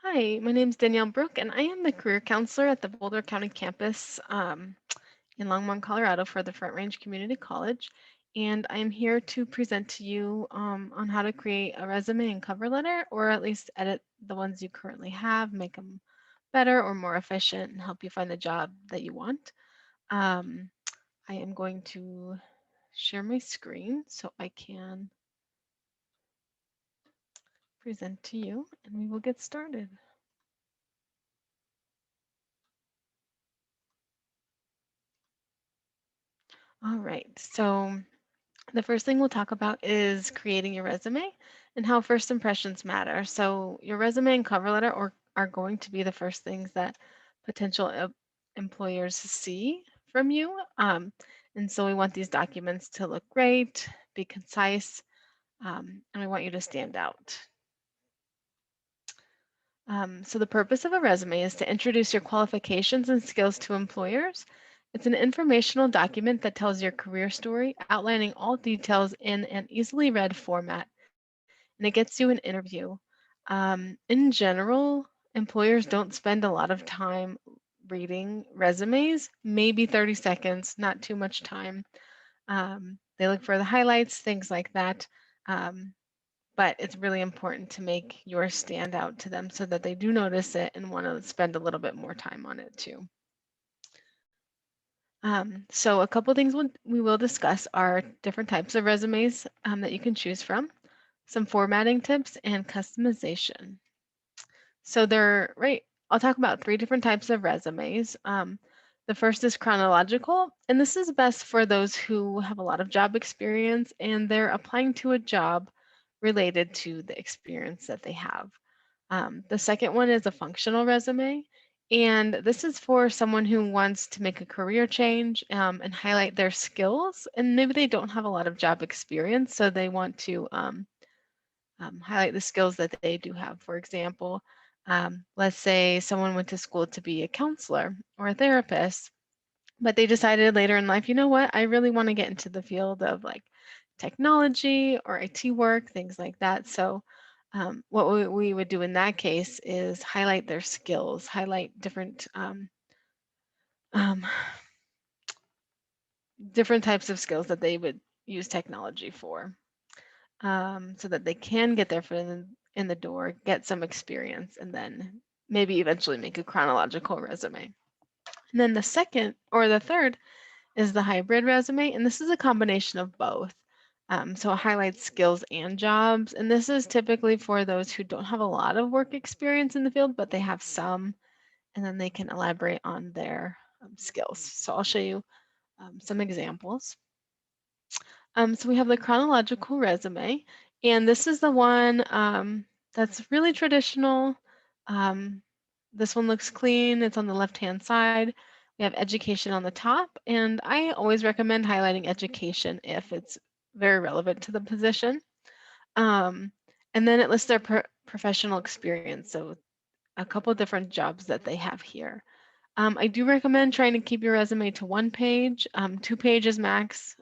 Hi, my name is Danielle Brook, and I am the career counselor at the Boulder County campus in Longmont, Colorado for the Front Range Community College. And I am here to present to you on how to create a resume and cover letter, or at least edit the ones you currently have, make them better or more efficient, and help you find the job that you want. Um, I am going to share my screen so I can present to you, and we will get started. All right, so the first thing we'll talk about is creating your resume and how first impressions matter. So your resume and cover letter are going to be the first things that potential employers see from you. And so we want these documents to look great, be concise, and we want you to stand out. So the purpose of a resume is to introduce your qualifications and skills to employers. It's an informational document that tells your career story, outlining all details in an easily read format, and it gets you an interview. In general, employers don't spend a lot of time reading resumes, maybe 30 seconds, not too much time. They look for the highlights, things like that. Um, but it's really important to make yours stand out to them so that they do notice it and want to spend a little bit more time on it too. So a couple things we will discuss are different types of resumes that you can choose from, some formatting tips, and customization. So I'll talk about three different types of resumes. The first is chronological, and this is best for those who have a lot of job experience and they're applying to a job related to the experience that they have. The second one is a functional resume, and this is for someone who wants to make a career change and highlight their skills, and maybe they don't have a lot of job experience, so they want to highlight the skills that they do have. For example, let's say someone went to school to be a counselor or a therapist, but they decided later in life, you know what, I really want to get into the field of like technology or IT work, things like that. So what we would do in that case is highlight their skills, highlight um, different types of skills that they would use technology for, so that they can get their foot in the door, get some experience, and then maybe eventually make a chronological resume. And then the second or the third is the hybrid resume, and this is a combination of both. So it highlights skills and jobs, and this is typically for those who don't have a lot of work experience in the field, but they have some, and then they can elaborate on their skills. So I'll show you some examples. So we have the chronological resume, and this is the one that's really traditional. Um, this one looks clean. It's on the left-hand side. We have education on the top, and I always recommend highlighting education if it's very relevant to the position. Um, and then it lists their professional experience, so a couple different jobs that they have here. I do recommend trying to keep your resume to 1 page, 2 pages max.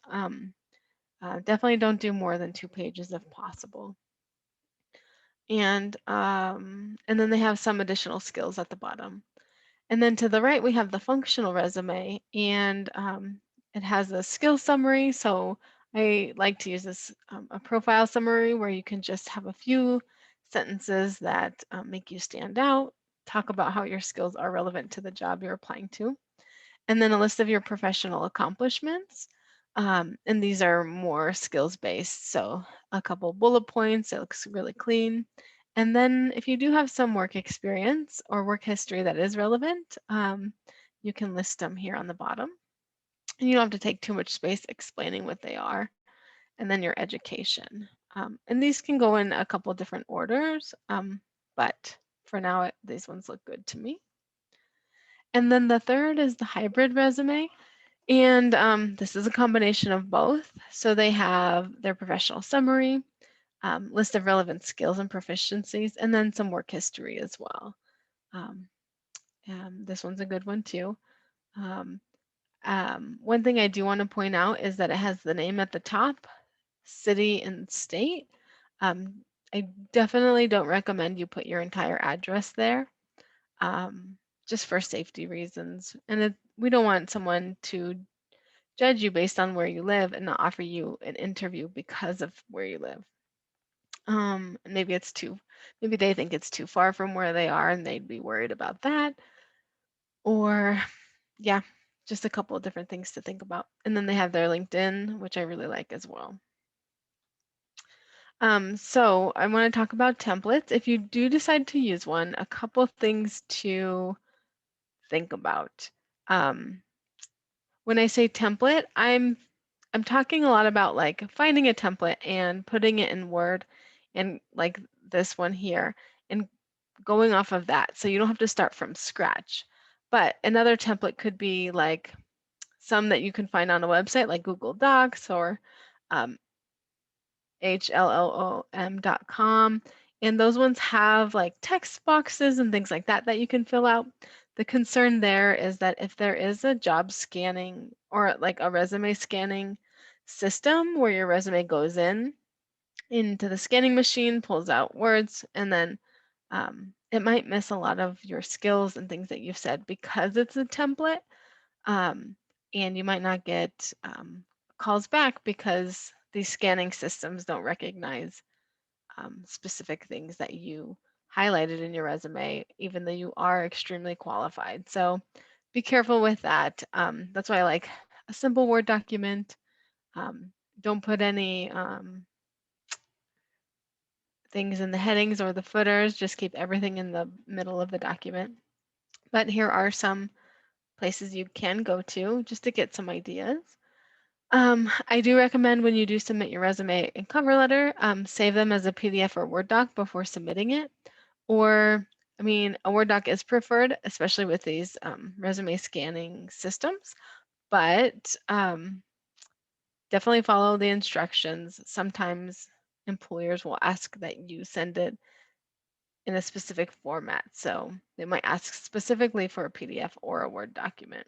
Definitely don't do more than 2 pages if possible. And then they have some additional skills at the bottom. And then to the right, we have the functional resume, and it has a skill summary. So I like to use this a profile summary where you can just have a few sentences that make you stand out, talk about how your skills are relevant to the job you're applying to, and then a list of your professional accomplishments. And these are more skills based. So a couple bullet points, it looks really clean. And then if you do have some work experience or work history that is relevant, you can list them here on the bottom. And you don't have to take too much space explaining what they are. And then your education. And these can go in a couple different orders, but for now, these ones look good to me. And then the third is the hybrid resume. And this is a combination of both. So they have their professional summary, list of relevant skills and proficiencies, and then some work history as well. Um, and this one's a good one too. Um, one thing I do want to point out is that it has the name at the top, city and state. Um, I definitely don't recommend you put your entire address there, just for safety reasons. And we don't want someone to judge you based on where you live and not offer you an interview because of where you live. Maybe maybe they think it's too far from where they are and they'd be worried about that. Or, yeah, just a couple of different things to think about. And then they have their LinkedIn, which I really like as well. So I want to talk about templates. If you do decide to use one, a couple of things to think about. Um, when I say template, I'm talking a lot about like finding a template and putting it in Word and like this one here and going off of that. So you don't have to start from scratch. But another template could be like some that you can find on a website like Google Docs or um, HLLOM.com. And those ones have like text boxes and things like that that you can fill out. The concern there is that if there is a job scanning or like a resume scanning system where your resume goes into the scanning machine, pulls out words, and then it might miss a lot of your skills and things that you've said because it's a template. Um, and you might not get calls back because these scanning systems don't recognize specific things that you highlighted in your resume, even though you are extremely qualified. So be careful with that. That's why I like a simple Word document. Um, don't put any things in the headings or the footers. Just keep everything in the middle of the document. But here are some places you can go to just to get some ideas. I do recommend when you do submit your resume and cover letter, save them as a PDF or Word doc before submitting it. Or, I mean, a Word doc is preferred, especially with these resume scanning systems, but definitely follow the instructions. Sometimes employers will ask that you send it in a specific format. So they might ask specifically for a PDF or a Word document.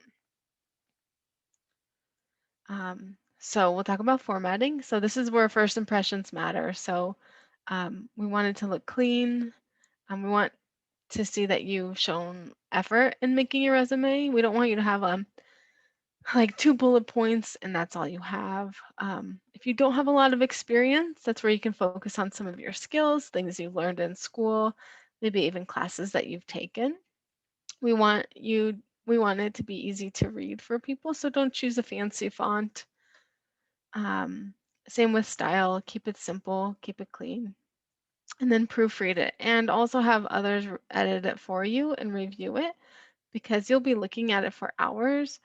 So we'll talk about formatting. So this is where first impressions matter. So we want it to look clean. We want to see that you've shown effort in making your resume. We don't want you to have like 2 bullet points and that's all you have. If you don't have a lot of experience, that's where you can focus on some of your skills, things you've learned in school, maybe even classes that you've taken. We want it to be easy to read for people, so don't choose a fancy font. Um, Same with style, keep it simple, keep it clean, and then proofread it and also have others edit it for you and review it because you'll be looking at it for hours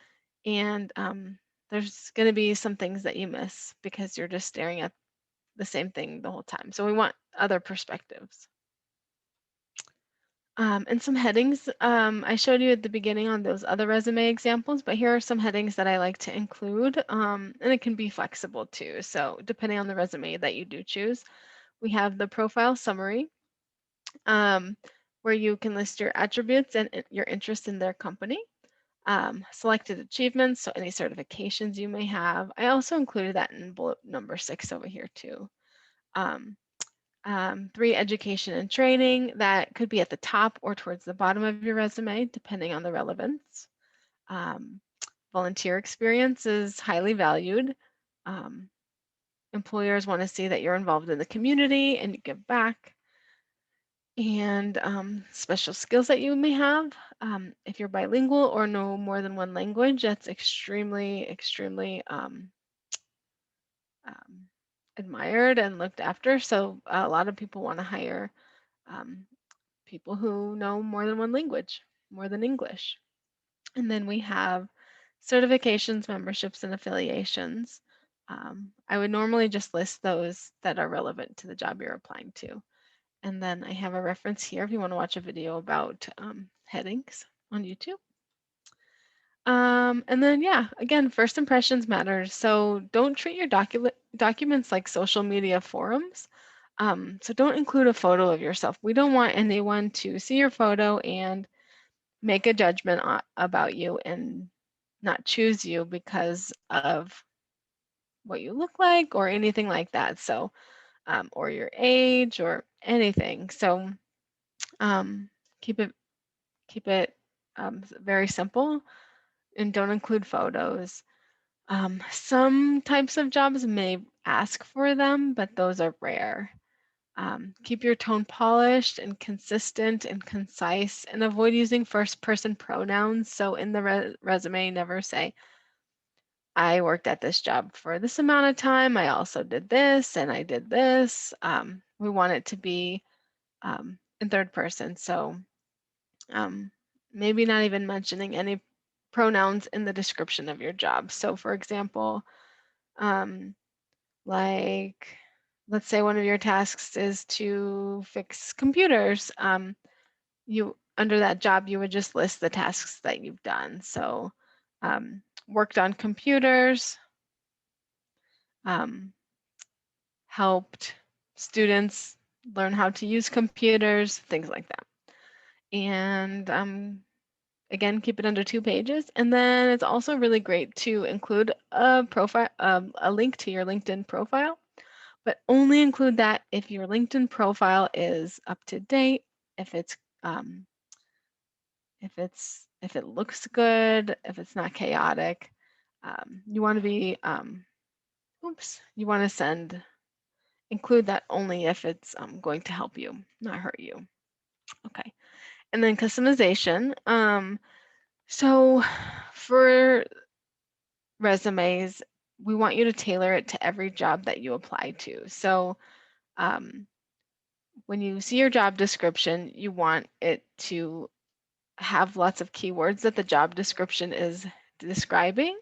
and there's going to be some things that you miss because you're just staring at the same thing the whole time. So we want other perspectives. And some headings I showed you at the beginning on those other resume examples, but here are some headings that I like to include, and it can be flexible too. So depending on the resume that you do choose, we have the profile summary, where you can list your attributes and your interest in their company, selected achievements, so any certifications you may have. I also included that in bullet number 6 over here too. 3, education and training. That could be at the top or towards the bottom of your resume, depending on the relevance. Volunteer experience is highly valued. Employers want to see that you're involved in the community and you give back. And special skills that you may have. If you're bilingual or know more than one language, that's extremely, extremely um, admired and looked after. So a lot of people want to hire um, people who know more than one language, more than English. And then we have certifications, memberships, and affiliations. I would normally just list those that are relevant to the job you're applying to. And then I have a reference here if you want to watch a video about headings on YouTube. And then, yeah, again, first impressions matter. So don't treat your documents like social media forums. So don't include a photo of yourself. We don't want anyone to see your photo and make a judgment about you and not choose you because of what you look like or anything like that. So or your age or anything. So um, keep it keep it very simple and don't include photos. Some types of jobs may ask for them, but those are rare. Keep your tone polished and consistent and concise, and avoid using first person pronouns. So in the resume, never say, I worked at this job for this amount of time. I also did this and I did this. We want it to be in third person. So um, maybe not even mentioning any pronouns in the description of your job. So, for example, um, like let's say one of your tasks is to fix computers. You under that job, you would just list the tasks that you've done. So, worked on computers, um, helped students learn how to use computers, things like that. And again, keep it under 2 pages. And then it's also really great to include a profile, a link to your LinkedIn profile, but only include that if your LinkedIn profile is up to date, if it's um, if it looks good, if it's not chaotic. You want to be you want to include that only if it's going to help you, not hurt you. Okay. And then customization. So for resumes, we want you to tailor it to every job that you apply to. So um, when you see your job description, you want it to have lots of keywords that the job description is describing,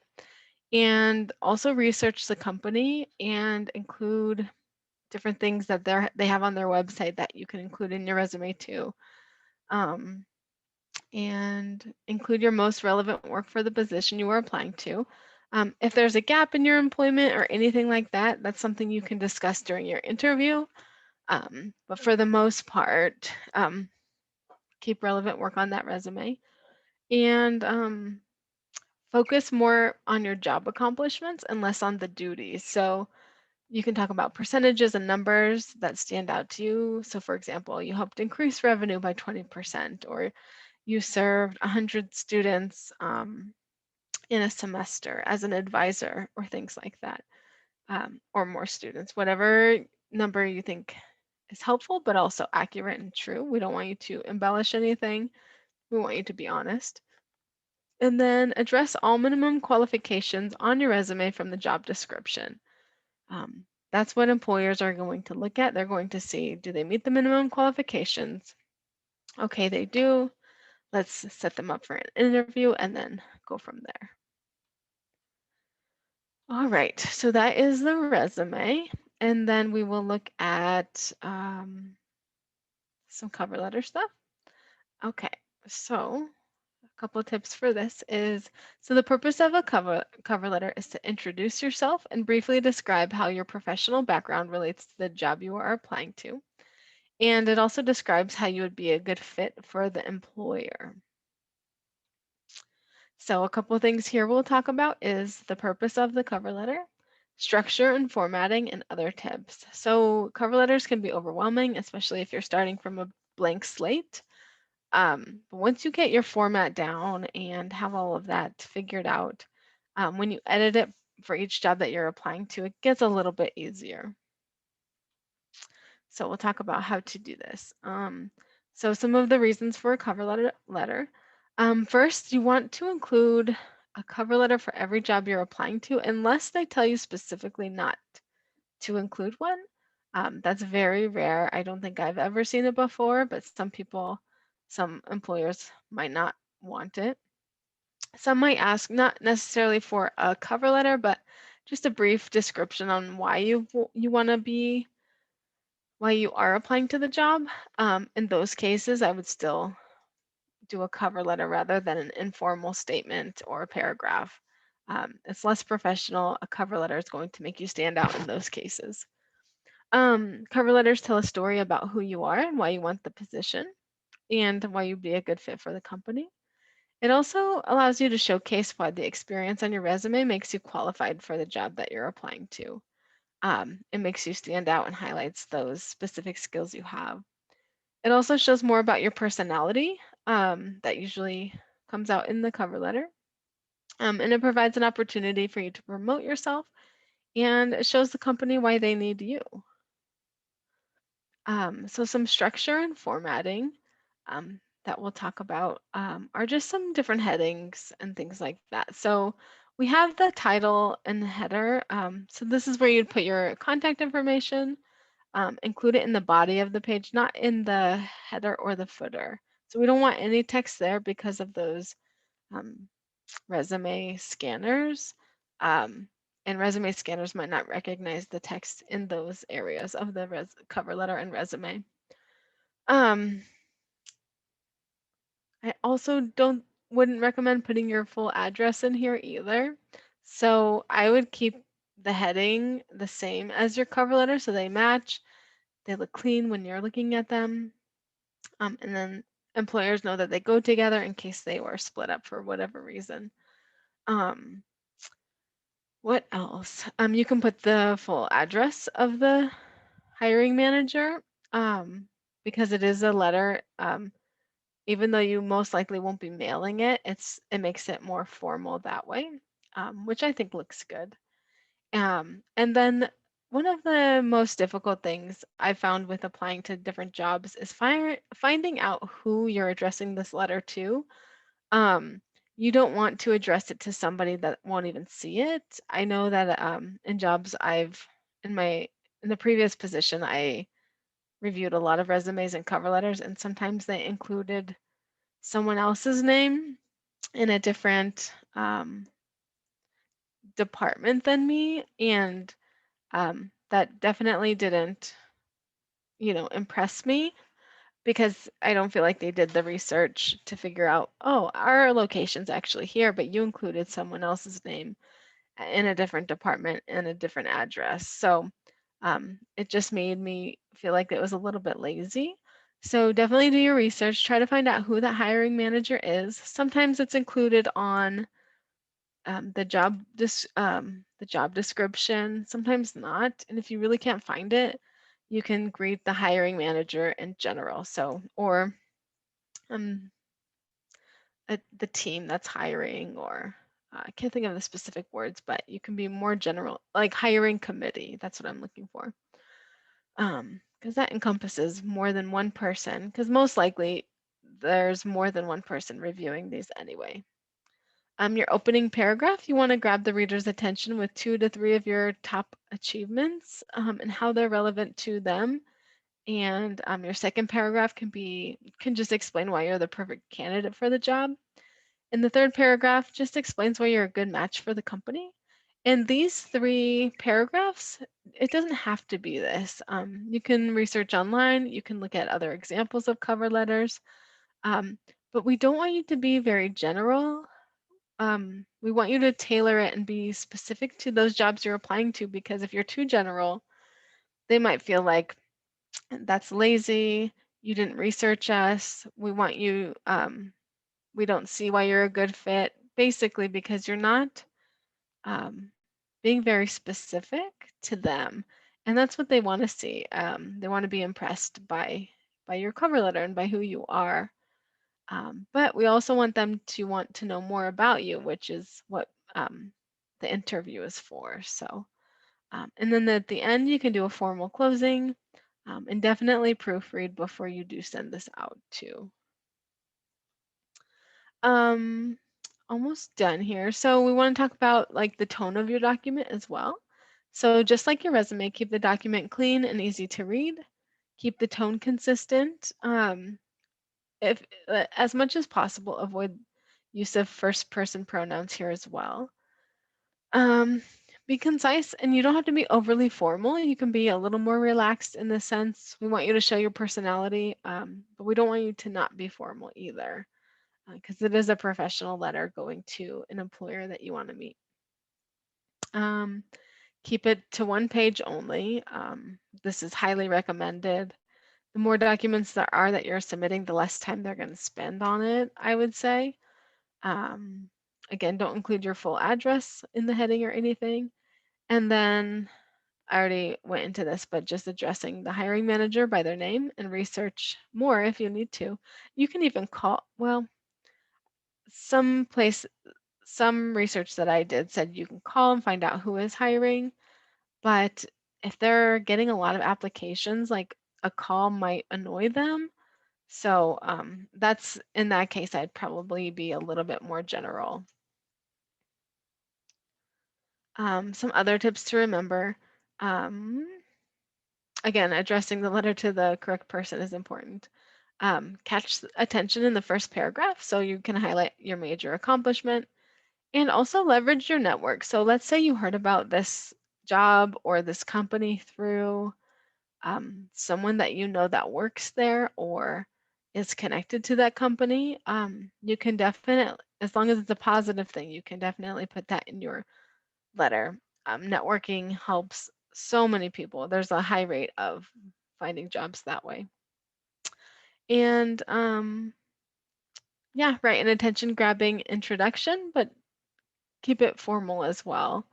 and also research the company and include different things that they have on their website that you can include in your resume too. Um, and include your most relevant work for the position you are applying to. If there's a gap in your employment or anything like that, that's something you can discuss during your interview. But for the most part, keep relevant work on that resume and focus more on your job accomplishments and less on the duties. So you can talk about percentages and numbers that stand out to you. So, for example, you helped increase revenue by 20%, or you served 100 students in a semester as an advisor, or things like that, or more students, whatever number you think is helpful, but also accurate and true. We don't want you to embellish anything. We want you to be honest. And then address all minimum qualifications on your resume from the job description. Um, that's what employers are going to look at. They're going to see, do they meet the minimum qualifications? Okay, they do. Let's set them up for an interview and then go from there. All right, so that is the resume. And then we will look at some cover letter stuff. Okay, so a couple of tips for this is, so the purpose of a cover letter is to introduce yourself and briefly describe how your professional background relates to the job you are applying to. And it also describes how you would be a good fit for the employer. So a couple of things here we'll talk about is the purpose of the cover letter, structure and formatting, and other tips. So cover letters can be overwhelming, especially if you're starting from a blank slate. But once you get your format down and have all of that figured out, when you edit it for each job that you're applying to, it gets a little bit easier. So we'll talk about how to do this. So some of the reasons for a cover letter. First, you want to include a cover letter for every job you're applying to, unless they tell you specifically not to include one. That's very rare. I don't think I've ever seen it before, but some employers might not want it. Some might ask not necessarily for a cover letter, but just a brief description on why you want to be while you are applying to the job. In those cases, I would still do a cover letter rather than an informal statement or a paragraph. It's less professional. A cover letter is going to make you stand out in those cases. Cover letters tell a story about who you are and why you want the position and why you'd be a good fit for the company. It also allows you to showcase why the experience on your resume makes you qualified for the job that you're applying to. It makes you stand out and highlights those specific skills you have. It also shows more about your personality, that usually comes out in the cover letter. And it provides an opportunity for you to promote yourself, and it shows the company why they need you. So some structure and formatting, that we'll talk about, are just some different headings and things like that. So we have the title and the header. So this is where you'd put your contact information, include it in the body of the page, not in the header or the footer. So we don't want any text there because of those um, resume scanners. Um, and resume scanners might not recognize the text in those areas of the cover letter and resume. Um, I also wouldn't recommend putting your full address in here either. So I would keep the heading the same as your cover letter so they match. They look clean when you're looking at them. And then employers know that they go together in case they were split up for whatever reason. Um, what else? You can put the full address of the hiring manager, um, because it is a letter. Even though you most likely won't be mailing it, it makes it more formal that way, which I think looks good. And then one of the most difficult things I found with applying to different jobs is finding out who you're addressing this letter to. Um, you don't want to address it to somebody that won't even see it. I know that in jobs in my in the previous position, I reviewed a lot of resumes and cover letters, and sometimes they included someone else's name in a different department than me, and that definitely didn't, impress me because I don't feel like they did the research to figure out, oh, our location's actually here, but you included someone else's name in a different department and a different address. So it just made me feel like it was a little bit lazy. So definitely do your research. Try to find out who the hiring manager is. Sometimes it's included on the job description. Sometimes not. And if you really can't find it, you can greet the hiring manager in general. So or um, the team that's hiring, or I can't think of the specific words, but you can be more general, like hiring committee. That's what I'm looking for. Because that encompasses more than one person, because most likely there's more than one person reviewing these anyway. Your opening paragraph, you want to grab the reader's attention with 2 to 3 of your top achievements, and how they're relevant to them. And your second paragraph can just explain why you're the perfect candidate for the job. And the third paragraph just explains why you're a good match for the company. And these 3 paragraphs, it doesn't have to be this. You can research online, you can look at other examples of cover letters, but we don't want you to be very general. We want you to tailor it and be specific to those jobs you're applying to, because if you're too general, they might feel like that's lazy, you didn't research us, we don't see why you're a good fit, basically because you're not um, being very specific to them. And that's what they want to see. They want to be impressed by your cover letter and by who you are. But we also want them to want to know more about you, which is what the interview is for. So, and then at the end, you can do a formal closing, and definitely proofread before you do send this out too. Um, Almost done here. So we want to talk about like the tone of your document as well. So just like your resume, keep the document clean and easy to read. Keep the tone consistent. If As much as possible, avoid use of first person pronouns here as well. Um, be concise, and you don't have to be overly formal. You can be a little more relaxed in the sense we want you to show your personality, but we don't want you to not be formal either, because it is a professional letter going to an employer that you want to meet. Um, Keep it to one page only. This is highly recommended. The more documents there are that you're submitting, the less time they're going to spend on it, I would say. Um, Again, don't include your full address in the heading or anything. And then I already went into this, but just addressing the hiring manager by their name and research more if you need to. You can even call, well, some place, some research that I did said you can call and find out who is hiring, but if they're getting a lot of applications, like a call might annoy them. So that's in that case, I'd probably be a little bit more general. Some other tips to remember. Um, Again, addressing the letter to the correct person is important. Catch attention in the first paragraph so you can highlight your major accomplishment and also leverage your network. So let's say you heard about this job or this company through someone that you know that works there or is connected to that company. You can definitely, as long as it's a positive thing, you can definitely put that in your letter. Networking helps so many people. There's a high rate of finding jobs that way. And yeah, write an attention grabbing introduction, but keep it formal as well.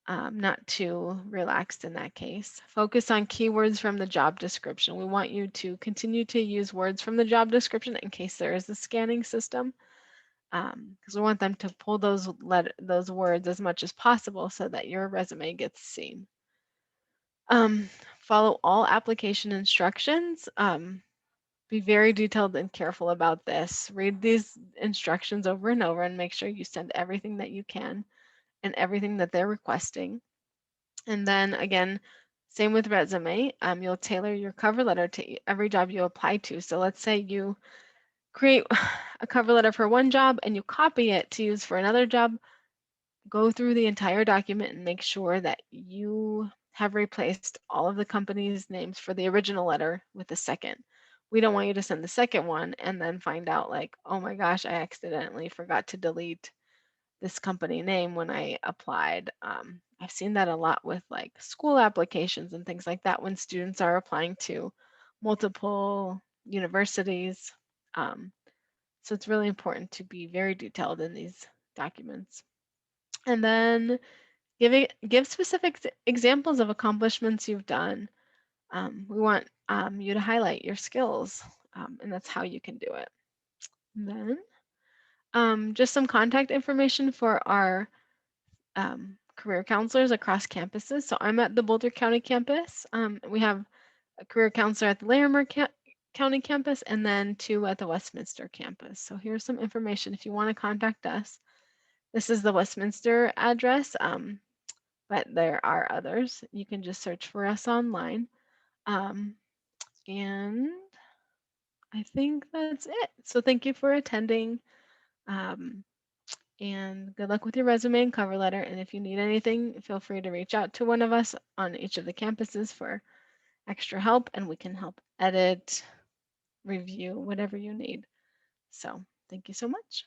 Not too relaxed in that case. Focus on keywords from the job description. We want you to continue to use words from the job description in case there is a scanning system, because we want them to pull those words as much as possible so that your resume gets seen. Follow all application instructions. Be very detailed and careful about this. Read these instructions over and over and make sure you send everything that you can and everything that they're requesting. And then again, same with resume. You'll tailor your cover letter to every job you apply to. So let's say you create a cover letter for one job and you copy it to use for another job. Go through the entire document and make sure that you have replaced all of the company's names for the original letter with the second. We don't want you to send the second one and then find out like, oh my gosh, I accidentally forgot to delete this company name when I applied. I've seen that a lot with like school applications and things like that when students are applying to multiple universities. Um, so it's really important to be very detailed in these documents. And then give specific examples of accomplishments you've done. We want you to highlight your skills, and that's how you can do it. And then just some contact information for our career counselors across campuses. So I'm at the Boulder County campus. We have a career counselor at the Larimer County campus and then two at the Westminster campus. So here's some information if you want to contact us. This is the Westminster address, but there are others. You can just search for us online. Um, and I think that's it. So thank you for attending. Um, and good luck with your resume and cover letter. And if you need anything, feel free to reach out to one of us on each of the campuses for extra help, and we can help edit, review, whatever you need. So thank you so much.